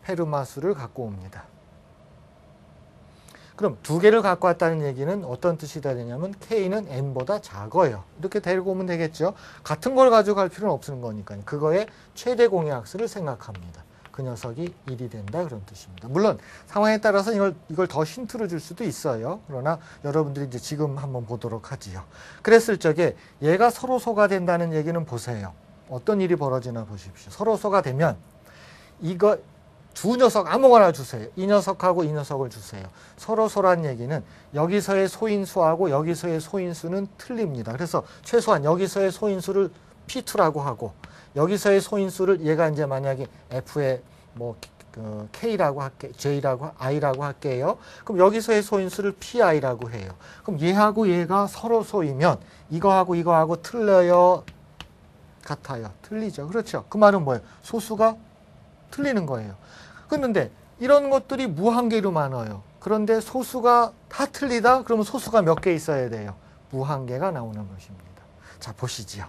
페르마수를 갖고 옵니다. 그럼 두 개를 갖고 왔다는 얘기는 어떤 뜻이 되냐면 K는 N보다 작아요. 이렇게 데리고 오면 되겠죠. 같은 걸 가지고 갈 필요는 없는 거니까요. 그거의 최대 공약수를 생각합니다. 그 녀석이 1이 된다 그런 뜻입니다. 물론 상황에 따라서 이걸 더 힌트를 줄 수도 있어요. 그러나 여러분들이 이제 지금 한번 보도록 하지요. 그랬을 적에 얘가 서로소가 된다는 얘기는 보세요. 어떤 일이 벌어지나 보십시오. 서로소가 되면 이거 두 녀석 아무거나 주세요. 이 녀석하고 이 녀석을 주세요. 서로소란 얘기는 여기서의 소인수하고 여기서의 소인수는 틀립니다. 그래서 최소한 여기서의 소인수를 P2라고 하고 여기서의 소인수를 얘가 이제 만약에 F의 K라고 할게, J라고, I라고 할게요. 그럼 여기서의 소인수를 PI라고 해요. 그럼 얘하고 얘가 서로소이면 이거하고 이거하고 틀려요? 같아요? 틀리죠. 그렇죠. 그 말은 뭐예요? 소수가 틀리는 거예요. 그런데 이런 것들이 무한계로 많아요. 그런데 소수가 다 틀리다? 그러면 소수가 몇 개 있어야 돼요? 무한계가 나오는 것입니다. 자, 보시지요.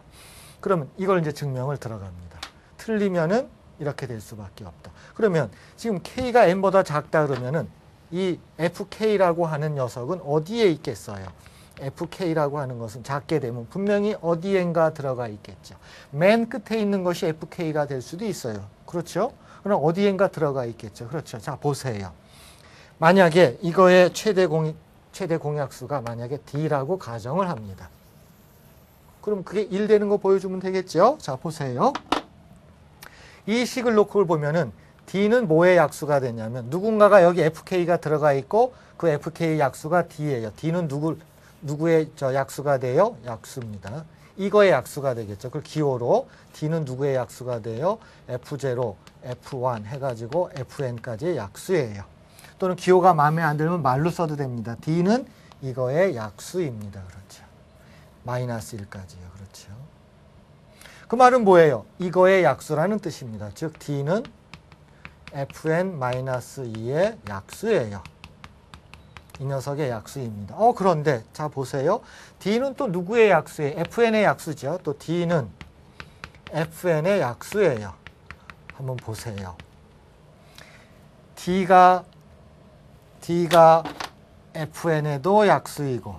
그러면 이걸 이제 증명을 들어갑니다. 틀리면은 이렇게 될 수밖에 없다. 그러면 지금 K가 N보다 작다 그러면은 이 FK라고 하는 녀석은 어디에 있겠어요? FK라고 하는 것은 작게 되면 분명히 어디엔가 들어가 있겠죠. 맨 끝에 있는 것이 FK가 될 수도 있어요. 그렇죠? 그럼 어디엔가 들어가 있겠죠. 그렇죠. 자, 보세요. 만약에 이거의 최대 공약수가 만약에 D라고 가정을 합니다. 그럼 그게 1 되는 거 보여주면 되겠죠? 자, 보세요. 이 식을 놓고 보면은 D는 뭐의 약수가 되냐면 누군가가 여기 FK가 들어가 있고 그 FK 약수가 D예요. D는 누구의 약수가 돼요? 약수입니다. 이거의 약수가 되겠죠. 그걸 기호로 D는 누구의 약수가 돼요? F0, F1 해가지고 FN까지의 약수예요. 또는 기호가 마음에 안 들면 말로 써도 됩니다. D는 이거의 약수입니다. 그렇죠. 마이너스 1까지요. 그렇죠. 그 말은 뭐예요? 이거의 약수라는 뜻입니다. 즉 D는 Fn-2의 약수예요. 이 녀석의 약수입니다. 그런데 자 보세요. D는 또 누구의 약수예요? Fn의 약수죠. 또 D는 Fn의 약수예요. 한번 보세요. D가 Fn에도 약수이고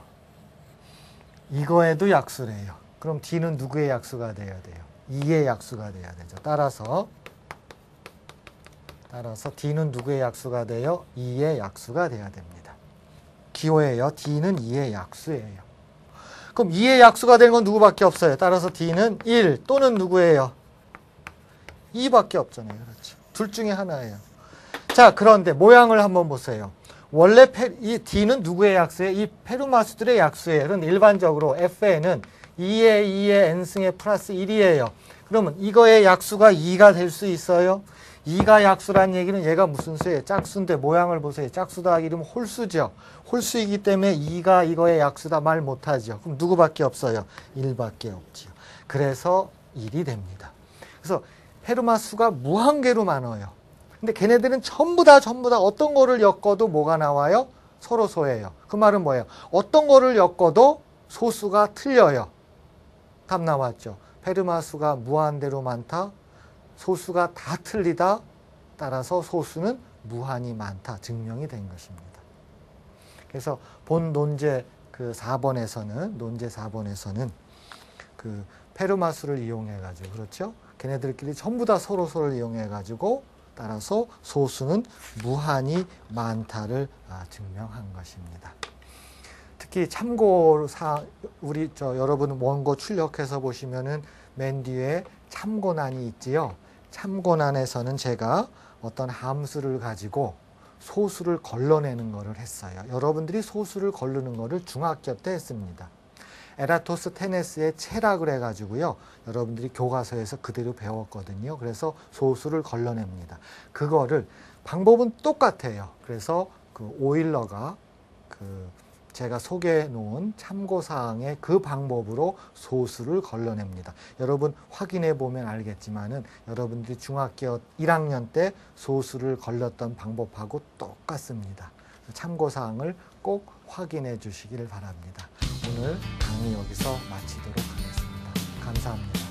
이거에도 약수래요. 그럼 D는 누구의 약수가 돼야 돼요? 2의 약수가 돼야 되죠. 따라서 D는 누구의 약수가 돼요? 2의 약수가 돼야 됩니다. 기호예요. D는 2의 약수예요. 그럼 2의 약수가 되는 건 누구밖에 없어요. 따라서 D는 1 또는 누구예요? 2밖에 없잖아요. 그렇죠. 둘 중에 하나예요. 자, 그런데 모양을 한번 보세요. 원래 이 D는 누구의 약수예요? 이 페루마수들의 약수예요. 그런데 일반적으로 Fn은 2의 n승의 플러스 1이에요. 그러면 이거의 약수가 2가 될 수 있어요? 2가 약수란 얘기는 얘가 무슨 수예요? 짝수인데 모양을 보세요. 짝수 더하기 이러면 홀수죠. 홀수이기 때문에 2가 이거의 약수다 말 못하죠. 그럼 누구밖에 없어요? 1밖에 없지요. 그래서 1이 됩니다. 그래서 페루마 수가 무한계로 많아요. 근데 걔네들은 전부 다 어떤 거를 엮어도 뭐가 나와요? 서로 소예요. 그 말은 뭐예요? 어떤 거를 엮어도 소수가 틀려요. 답 나왔죠. 페루마 수가 무한대로 많다. 소수가 다 틀리다. 따라서 소수는 무한히 많다. 증명이 된 것입니다. 그래서 본 논제 그 4번에서는 그 페루마 수를 이용해 가지고 그렇죠? 걔네들끼리 전부 다 서로를 이용해 가지고 따라서 소수는 무한히 많다를 증명한 것입니다. 특히 참고사 여러분 원고 출력해서 보시면은 맨 뒤에 참고란이 있지요. 참고란에서는 제가 어떤 함수를 가지고 소수를 걸러내는 것을 했어요. 여러분들이 소수를 걸르는 것을 중학교 때 했습니다. 에라토스테네스의 체락을 해가지고요. 여러분들이 교과서에서 그대로 배웠거든요. 그래서 소수를 걸러냅니다. 그거를 방법은 똑같아요. 그래서 그 오일러가 제가 소개해 놓은 참고사항의 그 방법으로 소수를 걸러냅니다. 여러분 확인해 보면 알겠지만은 여러분들이 중학교 1학년 때 소수를 걸렀던 방법하고 똑같습니다. 참고사항을 꼭 확인해 주시길 바랍니다. 오늘 강의 여기서 마치도록 하겠습니다. 감사합니다.